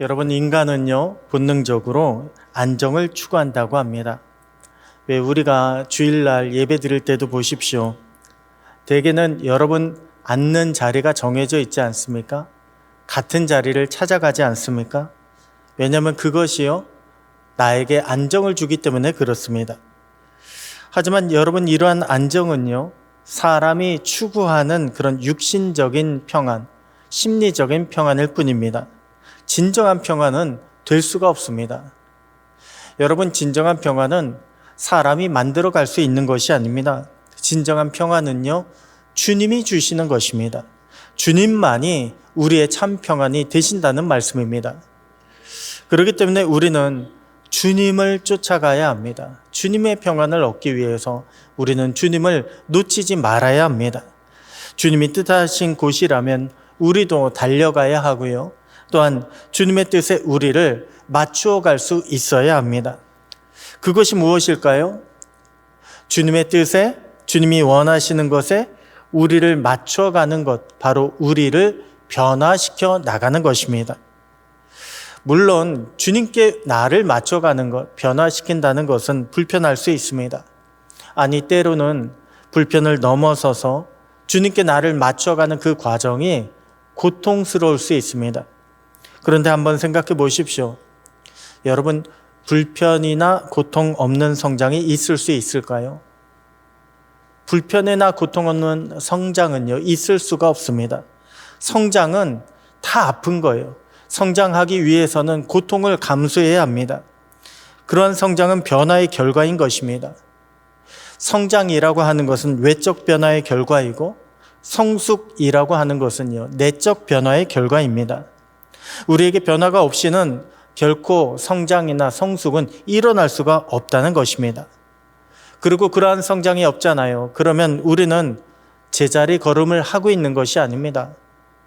여러분, 인간은요, 본능적으로 안정을 추구한다고 합니다. 왜 우리가 주일날 예배 드릴 때도 보십시오. 대개는 여러분 앉는 자리가 정해져 있지 않습니까? 같은 자리를 찾아가지 않습니까? 왜냐하면 그것이요, 나에게 안정을 주기 때문에 그렇습니다. 하지만 여러분, 이러한 안정은요, 사람이 추구하는 그런 육신적인 평안, 심리적인 평안일 뿐입니다. 진정한 평안은 될 수가 없습니다. 여러분, 진정한 평안은 사람이 만들어 갈 수 있는 것이 아닙니다. 진정한 평안은요, 주님이 주시는 것입니다. 주님만이 우리의 참 평안이 되신다는 말씀입니다. 그렇기 때문에 우리는 주님을 쫓아가야 합니다. 주님의 평안을 얻기 위해서 우리는 주님을 놓치지 말아야 합니다. 주님이 뜻하신 곳이라면 우리도 달려가야 하고요. 또한 주님의 뜻에 우리를 맞추어 갈 수 있어야 합니다. 그것이 무엇일까요? 주님의 뜻에, 주님이 원하시는 것에 우리를 맞춰가는 것, 바로 우리를 변화시켜 나가는 것입니다. 물론 주님께 나를 맞춰가는 것, 변화시킨다는 것은 불편할 수 있습니다. 아니, 때로는 불편을 넘어서서 주님께 나를 맞춰가는 그 과정이 고통스러울 수 있습니다. 그런데 한번 생각해 보십시오. 여러분, 불편이나 고통 없는 성장이 있을 수 있을까요? 불편이나 고통 없는 성장은요, 있을 수가 없습니다. 성장은 다 아픈 거예요. 성장하기 위해서는 고통을 감수해야 합니다. 그러한 성장은 변화의 결과인 것입니다. 성장이라고 하는 것은 외적 변화의 결과이고, 성숙이라고 하는 것은요, 내적 변화의 결과입니다. 우리에게 변화가 없이는 결코 성장이나 성숙은 일어날 수가 없다는 것입니다. 그리고 그러한 성장이 없잖아요. 그러면 우리는 제자리 걸음을 하고 있는 것이 아닙니다.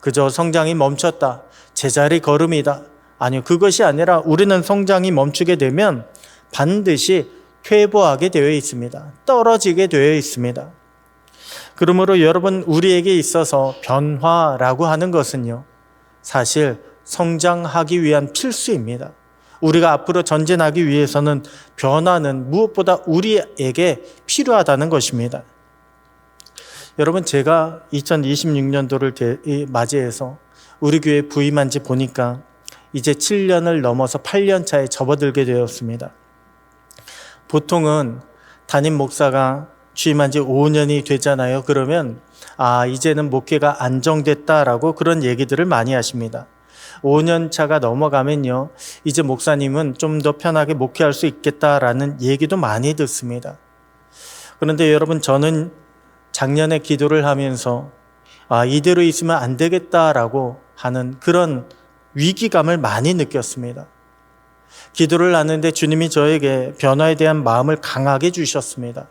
그저 성장이 멈췄다, 제자리 걸음이다. 아니요, 그것이 아니라 우리는 성장이 멈추게 되면 반드시 퇴보하게 되어 있습니다. 떨어지게 되어 있습니다. 그러므로 여러분, 우리에게 있어서 변화라고 하는 것은요, 사실 성장하기 위한 필수입니다. 우리가 앞으로 전진하기 위해서는 변화는 무엇보다 우리에게 필요하다는 것입니다. 여러분, 제가 2026년도를 맞이해서 우리 교회에 부임한 지 보니까 이제 7년을 넘어서 8년 차에 접어들게 되었습니다. 보통은 담임 목사가 취임한 지 5년이 되잖아요. 그러면 이제는 목회가 안정됐다라고 그런 얘기들을 많이 하십니다. 5년 차가 넘어가면요, 이제 목사님은 좀 더 편하게 목회할 수 있겠다라는 얘기도 많이 듣습니다. 그런데 여러분, 저는 작년에 기도를 하면서 이대로 있으면 안 되겠다라고 하는 그런 위기감을 많이 느꼈습니다. 기도를 하는데 주님이 저에게 변화에 대한 마음을 강하게 주셨습니다.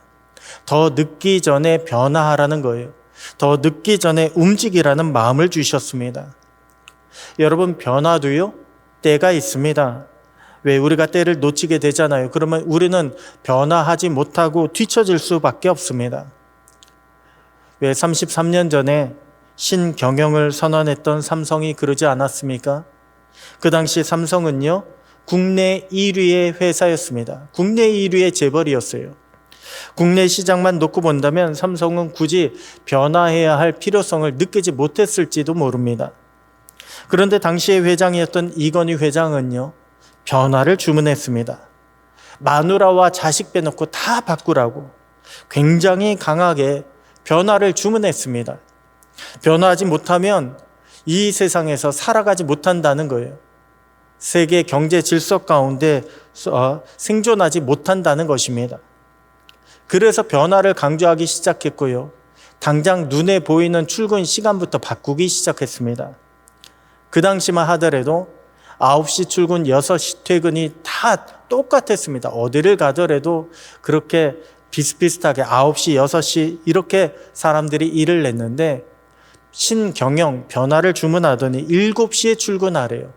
더 늦기 전에 변화하라는 거예요. 더 늦기 전에 움직이라는 마음을 주셨습니다. 여러분, 변화도요, 때가 있습니다. 왜 우리가 때를 놓치게 되잖아요. 그러면 우리는 변화하지 못하고 뒤처질 수밖에 없습니다. 왜 33년 전에 신경영을 선언했던 삼성이 그러지 않았습니까? 그 당시 삼성은요, 국내 1위의 회사였습니다. 국내 1위의 재벌이었어요. 국내 시장만 놓고 본다면 삼성은 굳이 변화해야 할 필요성을 느끼지 못했을지도 모릅니다. 그런데 당시의 회장이었던 이건희 회장은요, 변화를 주문했습니다. 마누라와 자식 빼놓고 다 바꾸라고 굉장히 강하게 변화를 주문했습니다. 변화하지 못하면 이 세상에서 살아가지 못한다는 거예요. 세계 경제 질서 가운데 생존하지 못한다는 것입니다. 그래서 변화를 강조하기 시작했고요. 당장 눈에 보이는 출근 시간부터 바꾸기 시작했습니다. 그 당시만 하더라도 9시 출근, 6시 퇴근이 다 똑같았습니다. 어디를 가더라도 그렇게 비슷비슷하게 9시, 6시 이렇게 사람들이 일을 냈는데, 신경영 변화를 주문하더니 7시에 출근하래요.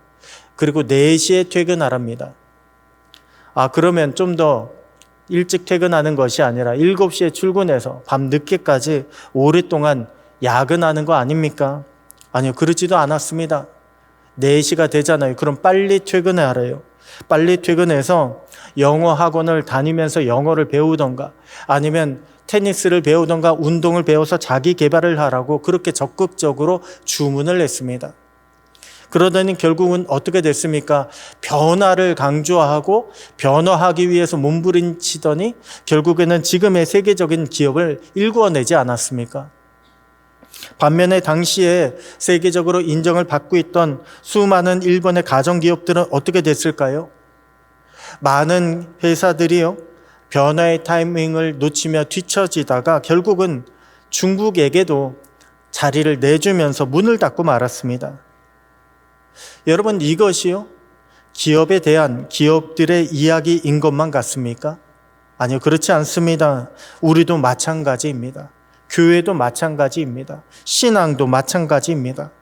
그리고 4시에 퇴근하랍니다. 그러면 좀 더 일찍 퇴근하는 것이 아니라 7시에 출근해서 밤 늦게까지 오랫동안 야근하는 거 아닙니까? 아니요, 그러지도 않았습니다. 4시가 되잖아요. 그럼 빨리 퇴근하래요. 빨리 퇴근해서 영어 학원을 다니면서 영어를 배우던가 아니면 테니스를 배우던가 운동을 배워서 자기 개발을 하라고 그렇게 적극적으로 주문을 했습니다. 그러더니 결국은 어떻게 됐습니까? 변화를 강조하고 변화하기 위해서 몸부림치더니 결국에는 지금의 세계적인 기업을 일구어내지 않았습니까? 반면에 당시에 세계적으로 인정을 받고 있던 수많은 일본의 가정기업들은 어떻게 됐을까요? 많은 회사들이요, 변화의 타이밍을 놓치며 뒤처지다가 결국은 중국에게도 자리를 내주면서 문을 닫고 말았습니다. 여러분, 이것이요, 기업에 대한 기업들의 이야기인 것만 같습니까? 아니요, 그렇지 않습니다. 우리도 마찬가지입니다. 교회도 마찬가지입니다. 신앙도 마찬가지입니다.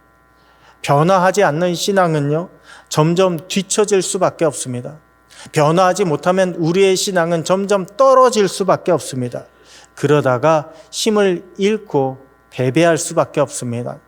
변화하지 않는 신앙은요, 점점 뒤처질 수밖에 없습니다. 변화하지 못하면 우리의 신앙은 점점 떨어질 수밖에 없습니다. 그러다가 힘을 잃고 패배할 수밖에 없습니다.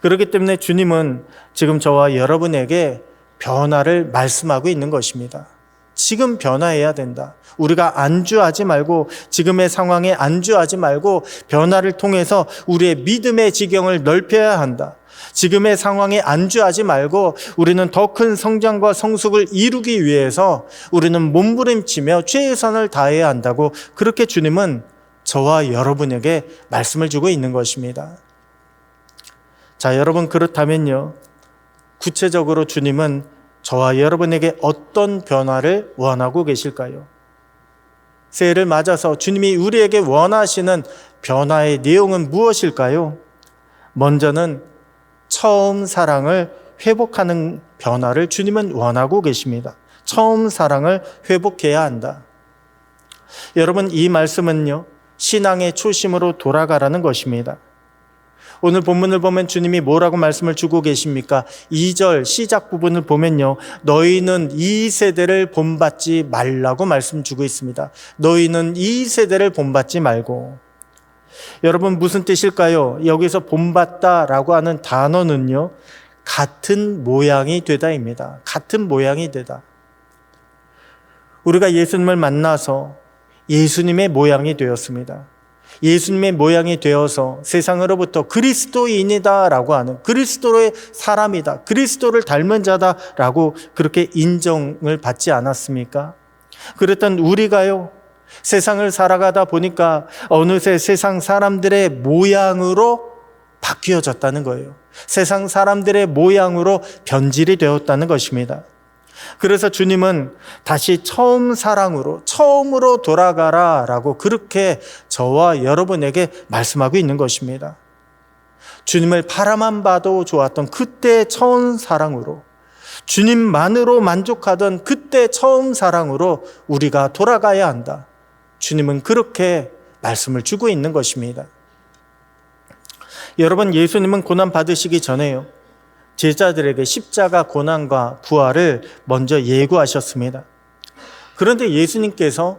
그렇기 때문에 주님은 지금 저와 여러분에게 변화를 말씀하고 있는 것입니다. 지금 변화해야 된다. 우리가 안주하지 말고, 지금의 상황에 안주하지 말고 변화를 통해서 우리의 믿음의 지경을 넓혀야 한다. 지금의 상황에 안주하지 말고 우리는 더 큰 성장과 성숙을 이루기 위해서 우리는 몸부림치며 최선을 다해야 한다고, 그렇게 주님은 저와 여러분에게 말씀을 주고 있는 것입니다. 자, 여러분, 그렇다면요, 구체적으로 주님은 저와 여러분에게 어떤 변화를 원하고 계실까요? 새해를 맞아서 주님이 우리에게 원하시는 변화의 내용은 무엇일까요? 먼저는 처음 사랑을 회복하는 변화를 주님은 원하고 계십니다. 처음 사랑을 회복해야 한다. 여러분, 이 말씀은요, 신앙의 초심으로 돌아가라는 것입니다. 오늘 본문을 보면 주님이 뭐라고 말씀을 주고 계십니까? 2절 시작 부분을 보면요, 너희는 이 세대를 본받지 말라고 말씀 주고 있습니다. 너희는 이 세대를 본받지 말고. 여러분, 무슨 뜻일까요? 여기서 본받다라고 하는 단어는요, 같은 모양이 되다입니다. 같은 모양이 되다. 우리가 예수님을 만나서 예수님의 모양이 되었습니다. 예수님의 모양이 되어서 세상으로부터 그리스도인이다라고 하는, 그리스도의 사람이다, 그리스도를 닮은 자다라고 그렇게 인정을 받지 않았습니까? 그랬던 우리가요, 세상을 살아가다 보니까 어느새 세상 사람들의 모양으로 바뀌어졌다는 거예요. 세상 사람들의 모양으로 변질이 되었다는 것입니다. 그래서 주님은 다시 처음 사랑으로, 처음으로 돌아가라 라고 그렇게 저와 여러분에게 말씀하고 있는 것입니다. 주님을 바라만 봐도 좋았던 그때 처음 사랑으로, 주님만으로 만족하던 그때 처음 사랑으로 우리가 돌아가야 한다. 주님은 그렇게 말씀을 주고 있는 것입니다. 여러분, 예수님은 고난 받으시기 전에요, 제자들에게 십자가 고난과 부활을 먼저 예고하셨습니다. 그런데 예수님께서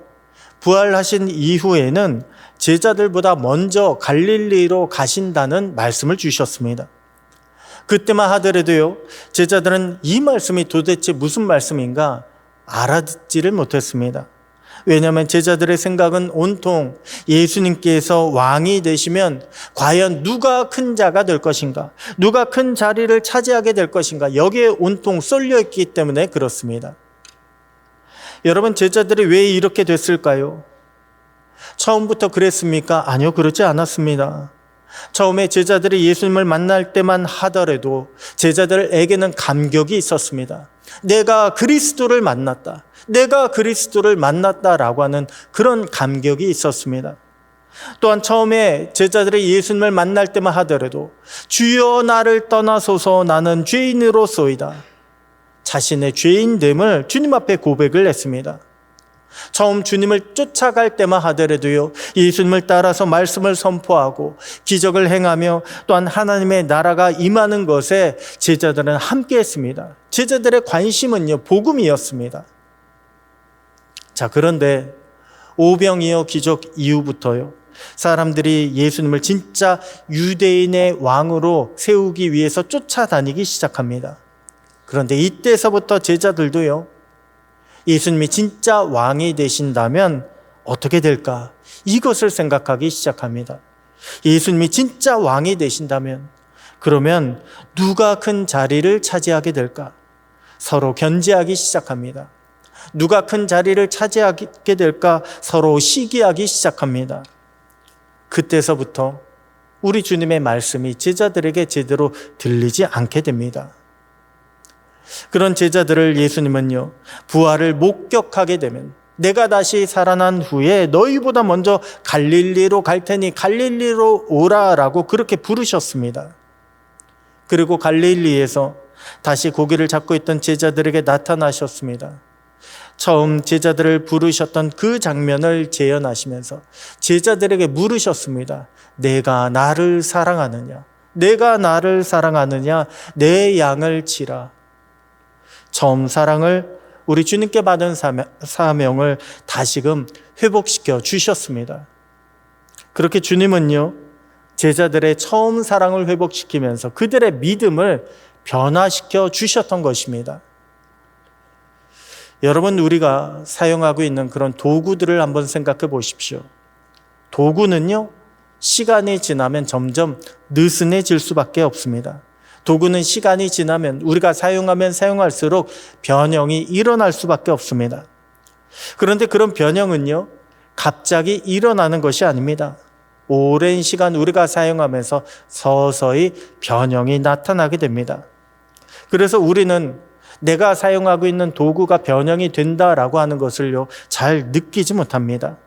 부활하신 이후에는 제자들보다 먼저 갈릴리로 가신다는 말씀을 주셨습니다. 그때만 하더라도요, 제자들은 이 말씀이 도대체 무슨 말씀인가 알아듣지를 못했습니다. 왜냐하면 제자들의 생각은 온통 예수님께서 왕이 되시면 과연 누가 큰 자가 될 것인가, 누가 큰 자리를 차지하게 될 것인가, 여기에 온통 쏠려 있기 때문에 그렇습니다. 여러분, 제자들이 왜 이렇게 됐을까요? 처음부터 그랬습니까? 아니요, 그렇지 않았습니다. 처음에 제자들이 예수님을 만날 때만 하더라도 제자들에게는 감격이 있었습니다. 내가 그리스도를 만났다, 내가 그리스도를 만났다라고 하는 그런 감격이 있었습니다. 또한 처음에 제자들이 예수님을 만날 때만 하더라도 주여 나를 떠나소서 나는 죄인으로소이다, 자신의 죄인됨을 주님 앞에 고백을 했습니다. 처음 주님을 쫓아갈 때만 하더라도요, 예수님을 따라서 말씀을 선포하고 기적을 행하며 또한 하나님의 나라가 임하는 것에 제자들은 함께했습니다. 제자들의 관심은요, 복음이었습니다. 자, 그런데 오병이어 기적 이후부터요, 사람들이 예수님을 진짜 유대인의 왕으로 세우기 위해서 쫓아다니기 시작합니다. 그런데 이때서부터 제자들도요, 예수님이 진짜 왕이 되신다면 어떻게 될까? 이것을 생각하기 시작합니다. 예수님이 진짜 왕이 되신다면 그러면 누가 큰 자리를 차지하게 될까? 서로 견제하기 시작합니다. 누가 큰 자리를 차지하게 될까? 서로 시기하기 시작합니다. 그때서부터 우리 주님의 말씀이 제자들에게 제대로 들리지 않게 됩니다. 그런 제자들을 예수님은요, 부활을 목격하게 되면 내가 다시 살아난 후에 너희보다 먼저 갈릴리로 갈 테니 갈릴리로 오라라고 그렇게 부르셨습니다. 그리고 갈릴리에서 다시 고기를 잡고 있던 제자들에게 나타나셨습니다. 처음 제자들을 부르셨던 그 장면을 재현하시면서 제자들에게 물으셨습니다. 내가 나를 사랑하느냐? 내가 나를 사랑하느냐? 내 양을 치라. 처음 사랑을 우리 주님께 받은 사명을 다시금 회복시켜 주셨습니다. 그렇게 주님은요, 제자들의 처음 사랑을 회복시키면서 그들의 믿음을 변화시켜 주셨던 것입니다. 여러분, 우리가 사용하고 있는 그런 도구들을 한번 생각해 보십시오. 도구는요, 시간이 지나면 점점 느슨해질 수밖에 없습니다. 도구는 시간이 지나면 우리가 사용하면 사용할수록 변형이 일어날 수밖에 없습니다. 그런데 그런 변형은요, 갑자기 일어나는 것이 아닙니다. 오랜 시간 우리가 사용하면서 서서히 변형이 나타나게 됩니다. 그래서 우리는 내가 사용하고 있는 도구가 변형이 된다라고 하는 것을요, 잘 느끼지 못합니다.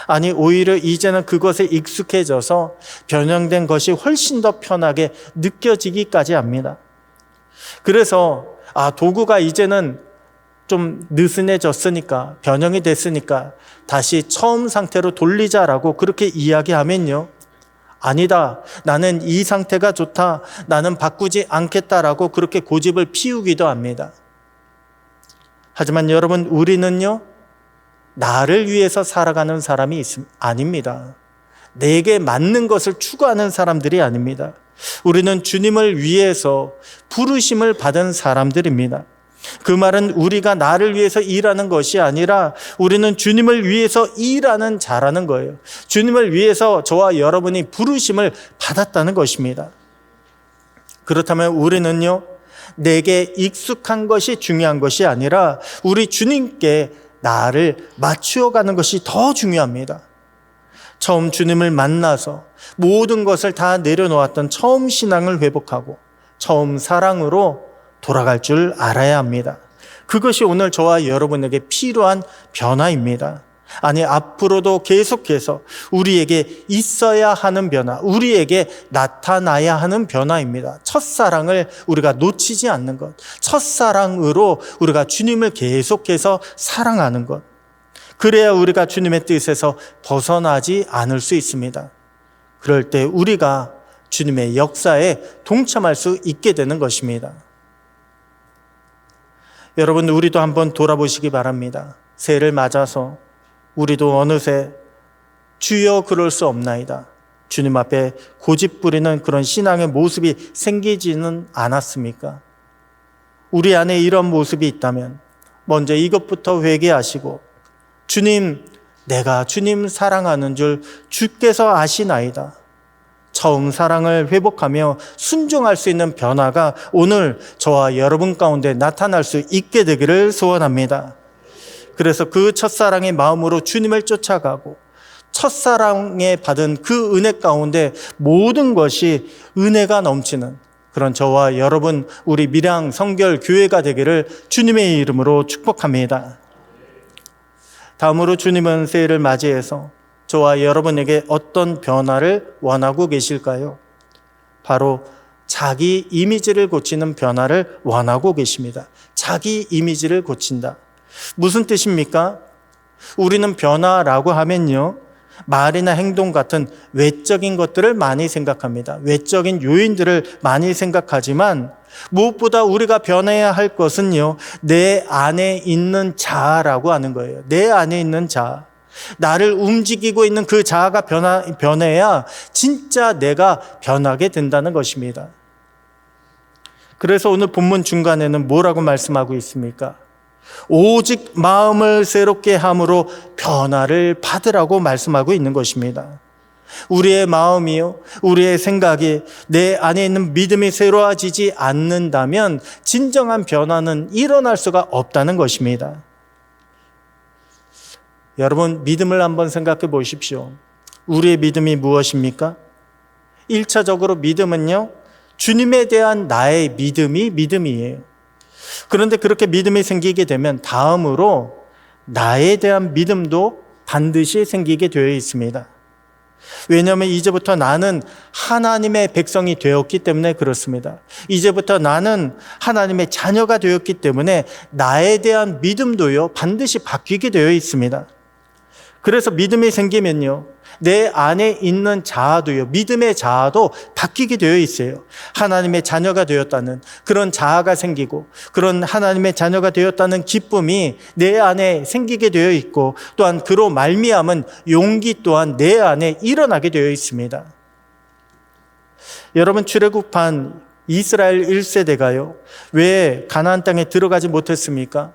아니, 오히려 이제는 그것에 익숙해져서 변형된 것이 훨씬 더 편하게 느껴지기까지 합니다. 그래서 도구가 이제는 좀 느슨해졌으니까, 변형이 됐으니까 다시 처음 상태로 돌리자라고 그렇게 이야기하면요, 아니다, 나는 이 상태가 좋다, 나는 바꾸지 않겠다라고 그렇게 고집을 피우기도 합니다. 하지만 여러분, 우리는요, 나를 위해서 살아가는 사람이 아닙니다. 내게 맞는 것을 추구하는 사람들이 아닙니다. 우리는 주님을 위해서 부르심을 받은 사람들입니다. 그 말은 우리가 나를 위해서 일하는 것이 아니라 우리는 주님을 위해서 일하는 자라는 거예요. 주님을 위해서 저와 여러분이 부르심을 받았다는 것입니다. 그렇다면 우리는요, 내게 익숙한 것이 중요한 것이 아니라 우리 주님께 나를 맞추어 가는 것이 더 중요합니다. 처음 주님을 만나서 모든 것을 다 내려놓았던 처음 신앙을 회복하고 처음 사랑으로 돌아갈 줄 알아야 합니다. 그것이 오늘 저와 여러분에게 필요한 변화입니다. 아니, 앞으로도 계속해서 우리에게 있어야 하는 변화, 우리에게 나타나야 하는 변화입니다. 첫사랑을 우리가 놓치지 않는 것, 첫사랑으로 우리가 주님을 계속해서 사랑하는 것, 그래야 우리가 주님의 뜻에서 벗어나지 않을 수 있습니다. 그럴 때 우리가 주님의 역사에 동참할 수 있게 되는 것입니다. 여러분, 우리도 한번 돌아보시기 바랍니다. 새해를 맞아서 우리도 어느새 주여 그럴 수 없나이다, 주님 앞에 고집 부리는 그런 신앙의 모습이 생기지는 않았습니까? 우리 안에 이런 모습이 있다면 먼저 이것부터 회개하시고, 주님, 내가 주님 사랑하는 줄 주께서 아시나이다, 처음 사랑을 회복하며 순종할 수 있는 변화가 오늘 저와 여러분 가운데 나타날 수 있게 되기를 소원합니다. 그래서 그 첫사랑의 마음으로 주님을 쫓아가고 첫사랑에 받은 그 은혜 가운데 모든 것이 은혜가 넘치는 그런 저와 여러분, 우리 밀양 성결 교회가 되기를 주님의 이름으로 축복합니다. 다음으로 주님은 새해를 맞이해서 저와 여러분에게 어떤 변화를 원하고 계실까요? 바로 자기 이미지를 고치는 변화를 원하고 계십니다. 자기 이미지를 고친다. 무슨 뜻입니까? 우리는 변화라고 하면요, 말이나 행동 같은 외적인 것들을 많이 생각합니다. 외적인 요인들을 많이 생각하지만 무엇보다 우리가 변해야 할 것은요, 내 안에 있는 자아라고 하는 거예요. 내 안에 있는 자아. 나를 움직이고 있는 그 자아가 변해야 진짜 내가 변하게 된다는 것입니다. 그래서 오늘 본문 중간에는 뭐라고 말씀하고 있습니까? 오직 마음을 새롭게 함으로 변화를 받으라고 말씀하고 있는 것입니다. 우리의 마음이요, 우리의 생각이, 내 안에 있는 믿음이 새로워지지 않는다면 진정한 변화는 일어날 수가 없다는 것입니다. 여러분, 믿음을 한번 생각해 보십시오. 우리의 믿음이 무엇입니까? 1차적으로 믿음은요, 주님에 대한 나의 믿음이 믿음이에요. 그런데 그렇게 믿음이 생기게 되면 다음으로 나에 대한 믿음도 반드시 생기게 되어 있습니다. 왜냐하면 이제부터 나는 하나님의 백성이 되었기 때문에 그렇습니다. 이제부터 나는 하나님의 자녀가 되었기 때문에 나에 대한 믿음도요, 반드시 바뀌게 되어 있습니다. 그래서 믿음이 생기면요, 내 안에 있는 자아도요, 믿음의 자아도 바뀌게 되어 있어요. 하나님의 자녀가 되었다는 그런 자아가 생기고, 그런 하나님의 자녀가 되었다는 기쁨이 내 안에 생기게 되어 있고, 또한 그로 말미암은 용기 또한 내 안에 일어나게 되어 있습니다. 여러분, 출애굽한 이스라엘 1세대가요, 왜 가나안 땅에 들어가지 못했습니까?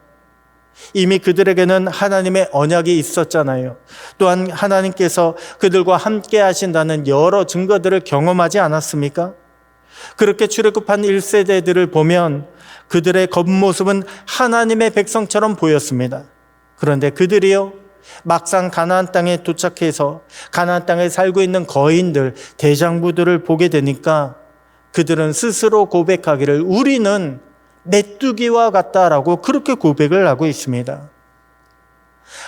이미 그들에게는 하나님의 언약이 있었잖아요. 또한 하나님께서 그들과 함께 하신다는 여러 증거들을 경험하지 않았습니까? 그렇게 출애굽한 1세대들을 보면 그들의 겉모습은 하나님의 백성처럼 보였습니다. 그런데 그들이요, 막상 가나안 땅에 도착해서 가나안 땅에 살고 있는 거인들, 대장부들을 보게 되니까 그들은 스스로 고백하기를 우리는 메뚜기와 같다라고 그렇게 고백을 하고 있습니다.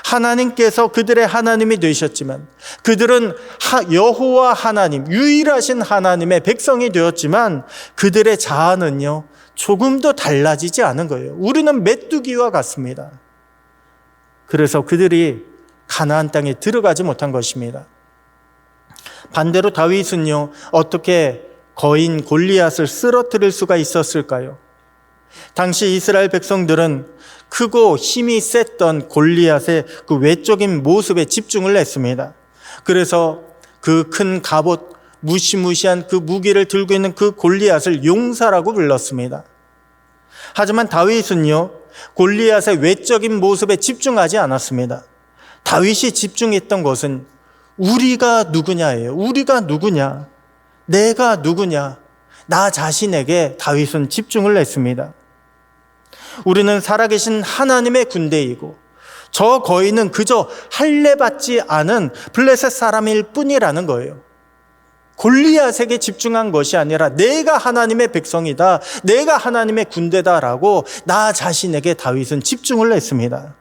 하나님께서 그들의 하나님이 되셨지만, 그들은 여호와 하나님, 유일하신 하나님의 백성이 되었지만 그들의 자아는요, 조금도 달라지지 않은 거예요. 우리는 메뚜기와 같습니다. 그래서 그들이 가나안 땅에 들어가지 못한 것입니다. 반대로 다윗은요, 어떻게 거인 골리앗을 쓰러뜨릴 수가 있었을까요? 당시 이스라엘 백성들은 크고 힘이 셌던 골리앗의 그 외적인 모습에 집중을 했습니다. 그래서 그 큰 갑옷, 무시무시한 그 무기를 들고 있는 그 골리앗을 용사라고 불렀습니다. 하지만 다윗은요, 골리앗의 외적인 모습에 집중하지 않았습니다. 다윗이 집중했던 것은 우리가 누구냐예요. 우리가 누구냐? 내가 누구냐? 나 자신에게 다윗은 집중을 했습니다. 우리는 살아계신 하나님의 군대이고 저 거인은 그저 할례받지 않은 블레셋 사람일 뿐이라는 거예요. 골리앗에게 집중한 것이 아니라 내가 하나님의 백성이다, 내가 하나님의 군대다라고 나 자신에게 다윗은 집중을 했습니다.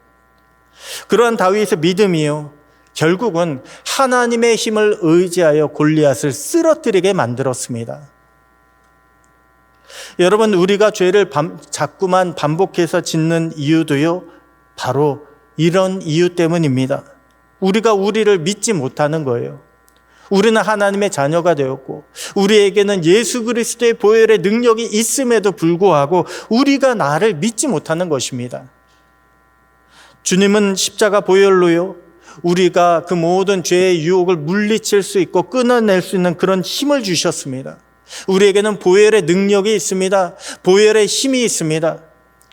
그러한 다윗의 믿음이요, 결국은 하나님의 힘을 의지하여 골리앗을 쓰러뜨리게 만들었습니다. 여러분, 우리가 죄를 자꾸만 반복해서 짓는 이유도요, 바로 이런 이유 때문입니다. 우리가 우리를 믿지 못하는 거예요. 우리는 하나님의 자녀가 되었고 우리에게는 예수 그리스도의 보혈의 능력이 있음에도 불구하고 우리가 나를 믿지 못하는 것입니다. 주님은 십자가 보혈로요, 우리가 그 모든 죄의 유혹을 물리칠 수 있고 끊어낼 수 있는 그런 힘을 주셨습니다. 우리에게는 보혈의 능력이 있습니다. 보혈의 힘이 있습니다.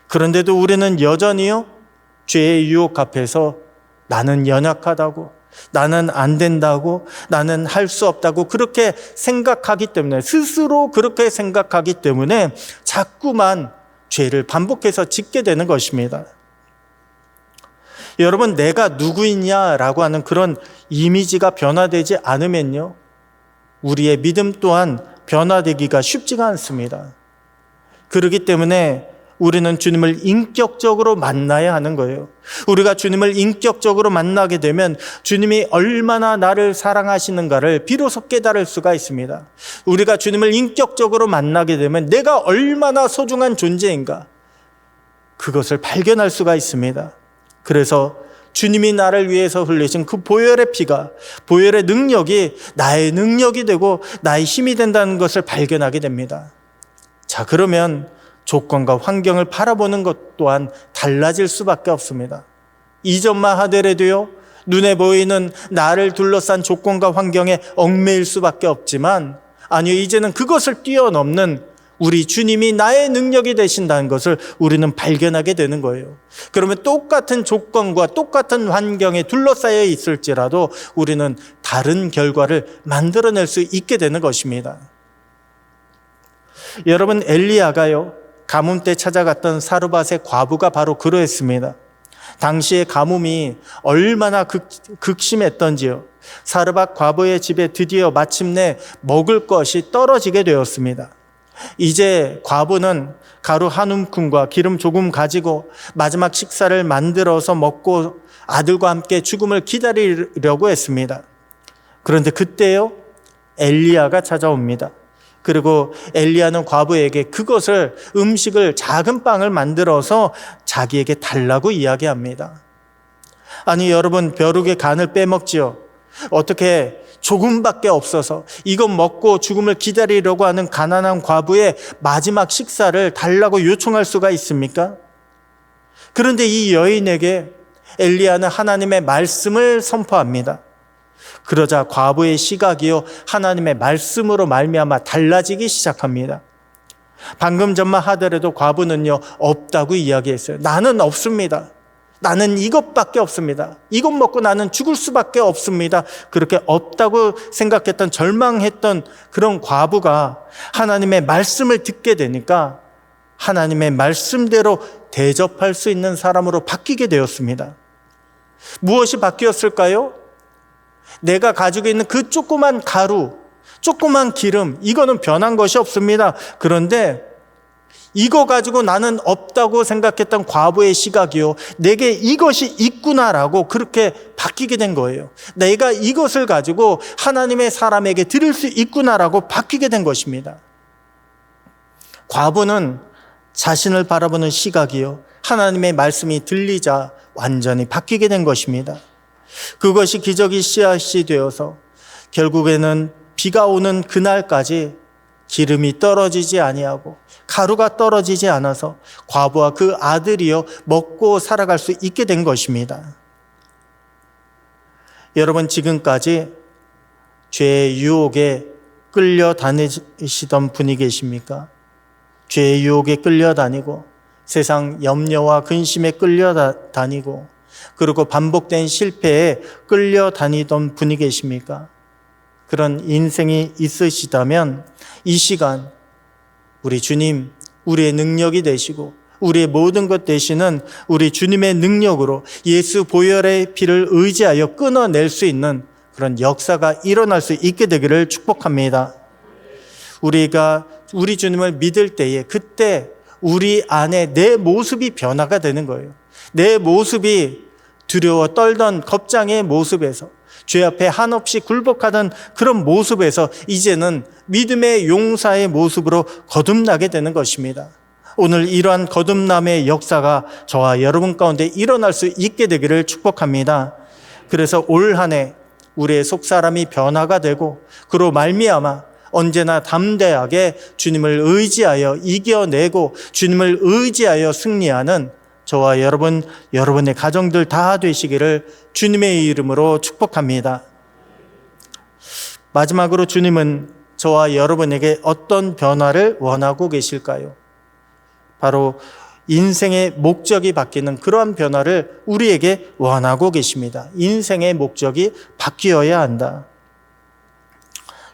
그런데도 우리는 여전히요, 죄의 유혹 앞에서 나는 연약하다고, 나는 안 된다고, 나는 할 수 없다고 그렇게 생각하기 때문에, 스스로 그렇게 생각하기 때문에 자꾸만 죄를 반복해서 짓게 되는 것입니다. 여러분, 내가 누구이냐라고 하는 그런 이미지가 변화되지 않으면요, 우리의 믿음 또한 변화되기가 쉽지가 않습니다. 그렇기 때문에 우리는 주님을 인격적으로 만나야 하는 거예요. 우리가 주님을 인격적으로 만나게 되면 주님이 얼마나 나를 사랑하시는가를 비로소 깨달을 수가 있습니다. 우리가 주님을 인격적으로 만나게 되면 내가 얼마나 소중한 존재인가, 그것을 발견할 수가 있습니다. 그래서 주님이 나를 위해서 흘리신 그 보혈의 피가, 보혈의 능력이 나의 능력이 되고 나의 힘이 된다는 것을 발견하게 됩니다. 자, 그러면 조건과 환경을 바라보는 것 또한 달라질 수밖에 없습니다. 이전만 하더라도요, 눈에 보이는 나를 둘러싼 조건과 환경에 얽매일 수밖에 없지만, 아니요, 이제는 그것을 뛰어넘는 우리 주님이 나의 능력이 되신다는 것을 우리는 발견하게 되는 거예요. 그러면 똑같은 조건과 똑같은 환경에 둘러싸여 있을지라도 우리는 다른 결과를 만들어낼 수 있게 되는 것입니다. 여러분, 엘리야가요, 가뭄 때 찾아갔던 사르밧의 과부가 바로 그러했습니다. 당시의 가뭄이 얼마나 극심했던지요. 사르밧 과부의 집에 드디어 마침내 먹을 것이 떨어지게 되었습니다. 이제 과부는 가루 한 움큼과 기름 조금 가지고 마지막 식사를 만들어서 먹고 아들과 함께 죽음을 기다리려고 했습니다. 그런데 그때요, 엘리야가 찾아옵니다. 그리고 엘리야는 과부에게 그것을, 음식을, 작은 빵을 만들어서 자기에게 달라고 이야기합니다. 아니 여러분, 벼룩의 간을 빼먹지요. 어떻게 조금밖에 없어서 이것 먹고 죽음을 기다리려고 하는 가난한 과부의 마지막 식사를 달라고 요청할 수가 있습니까? 그런데 이 여인에게 엘리야는 하나님의 말씀을 선포합니다. 그러자 과부의 시각이요, 하나님의 말씀으로 말미암아 달라지기 시작합니다. 방금 전만 하더라도 과부는요, 없다고 이야기했어요. 나는 없습니다. 나는 이것밖에 없습니다. 이것 먹고 나는 죽을 수밖에 없습니다. 그렇게 없다고 생각했던, 절망했던 그런 과부가 하나님의 말씀을 듣게 되니까 하나님의 말씀대로 대접할 수 있는 사람으로 바뀌게 되었습니다. 무엇이 바뀌었을까요? 내가 가지고 있는 그 조그만 가루, 조그만 기름, 이거는 변한 것이 없습니다. 그런데 이거 가지고 나는 없다고 생각했던 과부의 시각이요, 내게 이것이 있구나라고 그렇게 바뀌게 된 거예요. 내가 이것을 가지고 하나님의 사람에게 드릴 수 있구나라고 바뀌게 된 것입니다. 과부는 자신을 바라보는 시각이요, 하나님의 말씀이 들리자 완전히 바뀌게 된 것입니다. 그것이 기적의 씨앗이 되어서 결국에는 비가 오는 그날까지 기름이 떨어지지 아니하고 가루가 떨어지지 않아서 과부와 그 아들이요, 먹고 살아갈 수 있게 된 것입니다. 여러분, 지금까지 죄의 유혹에 끌려다니시던 분이 계십니까? 죄의 유혹에 끌려다니고 세상 염려와 근심에 끌려다니고 그리고 반복된 실패에 끌려다니던 분이 계십니까? 그런 인생이 있으시다면 이 시간 우리 주님, 우리의 능력이 되시고 우리의 모든 것 되시는 우리 주님의 능력으로 예수 보혈의 피를 의지하여 끊어낼 수 있는 그런 역사가 일어날 수 있게 되기를 축복합니다. 우리가 우리 주님을 믿을 때에 그때 우리 안에 내 모습이 변화가 되는 거예요. 내 모습이 두려워 떨던 겁장의 모습에서, 죄 앞에 한없이 굴복하던 그런 모습에서 이제는 믿음의 용사의 모습으로 거듭나게 되는 것입니다. 오늘 이러한 거듭남의 역사가 저와 여러분 가운데 일어날 수 있게 되기를 축복합니다. 그래서 올 한 해 우리의 속사람이 변화가 되고 그로 말미암아 언제나 담대하게 주님을 의지하여 이겨내고 주님을 의지하여 승리하는 저와 여러분, 여러분의 가정들 다 되시기를 주님의 이름으로 축복합니다. 마지막으로 주님은 저와 여러분에게 어떤 변화를 원하고 계실까요? 바로 인생의 목적이 바뀌는 그러한 변화를 우리에게 원하고 계십니다. 인생의 목적이 바뀌어야 한다.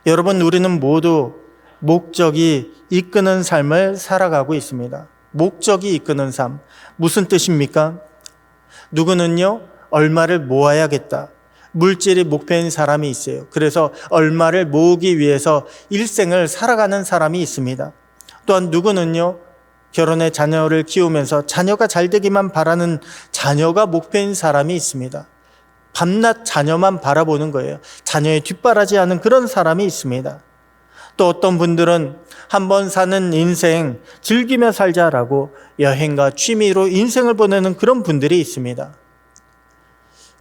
여러분, 우리는 모두 목적이 이끄는 삶을 살아가고 있습니다. 목적이 이끄는 삶. 무슨 뜻입니까? 누구는요, 얼마를 모아야겠다. 물질이 목표인 사람이 있어요. 그래서 얼마를 모으기 위해서 일생을 살아가는 사람이 있습니다. 또한 누구는요, 결혼해 자녀를 키우면서 자녀가 잘 되기만 바라는 자녀가 목표인 사람이 있습니다. 밤낮 자녀만 바라보는 거예요. 자녀의 뒷바라지하는 그런 사람이 있습니다. 또 어떤 분들은 한번 사는 인생 즐기며 살자라고 여행과 취미로 인생을 보내는 그런 분들이 있습니다.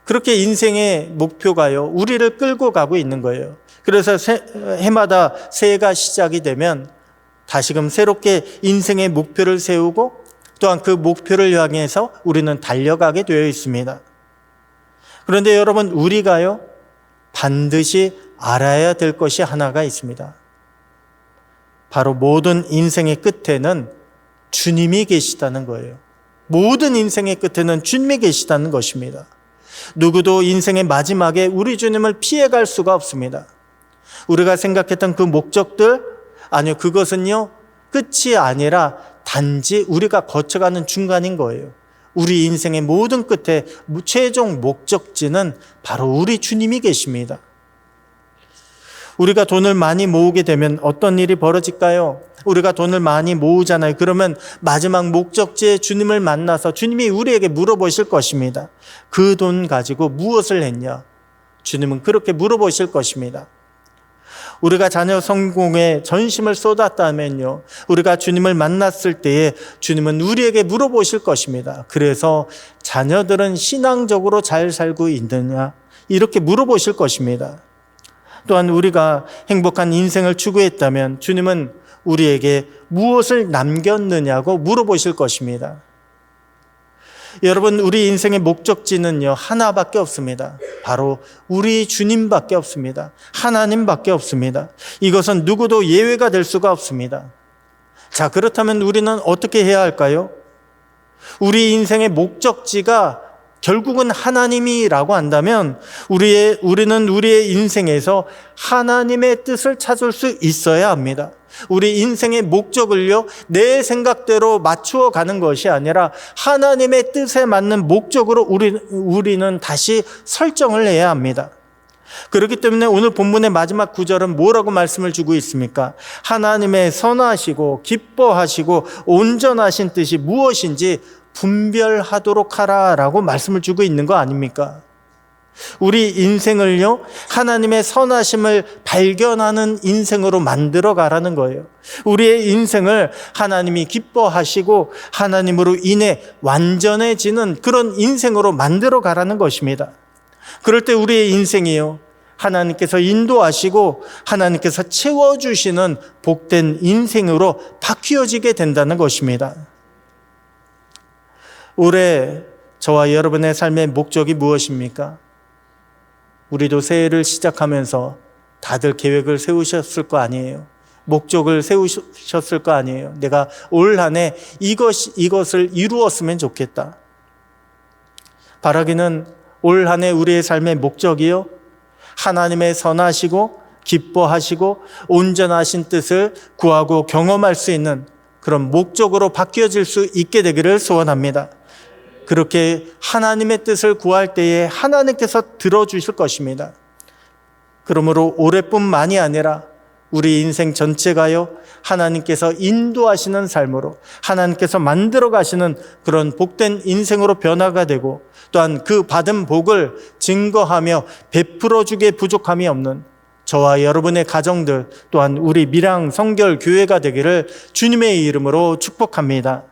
그렇게 인생의 목표가요, 우리를 끌고 가고 있는 거예요. 그래서 해마다 새해가 시작이 되면 다시금 새롭게 인생의 목표를 세우고 또한 그 목표를 향해서 우리는 달려가게 되어 있습니다. 그런데 여러분, 우리가요, 반드시 알아야 될 것이 하나가 있습니다. 바로 모든 인생의 끝에는 주님이 계시다는 거예요. 모든 인생의 끝에는 주님이 계시다는 것입니다. 누구도 인생의 마지막에 우리 주님을 피해갈 수가 없습니다. 우리가 생각했던 그 목적들, 아니요, 그것은요, 끝이 아니라 단지 우리가 거쳐가는 중간인 거예요. 우리 인생의 모든 끝에 최종 목적지는 바로 우리 주님이 계십니다. 우리가 돈을 많이 모으게 되면 어떤 일이 벌어질까요? 우리가 돈을 많이 모으잖아요. 그러면 마지막 목적지에 주님을 만나서 주님이 우리에게 물어보실 것입니다. 그 돈 가지고 무엇을 했냐? 주님은 그렇게 물어보실 것입니다. 우리가 자녀 성공에 전심을 쏟았다면요, 우리가 주님을 만났을 때에 주님은 우리에게 물어보실 것입니다. 그래서 자녀들은 신앙적으로 잘 살고 있느냐? 이렇게 물어보실 것입니다. 또한 우리가 행복한 인생을 추구했다면 주님은 우리에게 무엇을 남겼느냐고 물어보실 것입니다. 여러분, 우리 인생의 목적지는요, 하나밖에 없습니다. 바로 우리 주님밖에 없습니다. 하나님밖에 없습니다. 이것은 누구도 예외가 될 수가 없습니다. 자, 그렇다면 우리는 어떻게 해야 할까요? 우리 인생의 목적지가 결국은 하나님이라고 한다면 우리는 우리의 인생에서 하나님의 뜻을 찾을 수 있어야 합니다. 우리 인생의 목적을요, 내 생각대로 맞추어 가는 것이 아니라 하나님의 뜻에 맞는 목적으로 우리는 다시 설정을 해야 합니다. 그렇기 때문에 오늘 본문의 마지막 구절은 뭐라고 말씀을 주고 있습니까? 하나님의 선하시고 기뻐하시고 온전하신 뜻이 무엇인지 분별하도록 하라라고 말씀을 주고 있는 거 아닙니까? 우리 인생을요, 하나님의 선하심을 발견하는 인생으로 만들어 가라는 거예요. 우리의 인생을 하나님이 기뻐하시고 하나님으로 인해 완전해지는 그런 인생으로 만들어 가라는 것입니다. 그럴 때 우리의 인생이요, 하나님께서 인도하시고 하나님께서 채워주시는 복된 인생으로 바뀌어지게 된다는 것입니다. 올해 저와 여러분의 삶의 목적이 무엇입니까? 우리도 새해를 시작하면서 다들 계획을 세우셨을 거 아니에요. 목적을 세우셨을 거 아니에요. 내가 올 한 해 이것을 이루었으면 좋겠다. 바라기는 올 한 해 우리의 삶의 목적이요, 하나님의 선하시고 기뻐하시고 온전하신 뜻을 구하고 경험할 수 있는 그런 목적으로 바뀌어질 수 있게 되기를 소원합니다. 그렇게 하나님의 뜻을 구할 때에 하나님께서 들어주실 것입니다. 그러므로 올해뿐만이 아니라 우리 인생 전체가요, 하나님께서 인도하시는 삶으로, 하나님께서 만들어 가시는 그런 복된 인생으로 변화가 되고, 또한 그 받은 복을 증거하며 베풀어주기에 부족함이 없는 저와 여러분의 가정들, 또한 우리 밀양 성결 교회가 되기를 주님의 이름으로 축복합니다.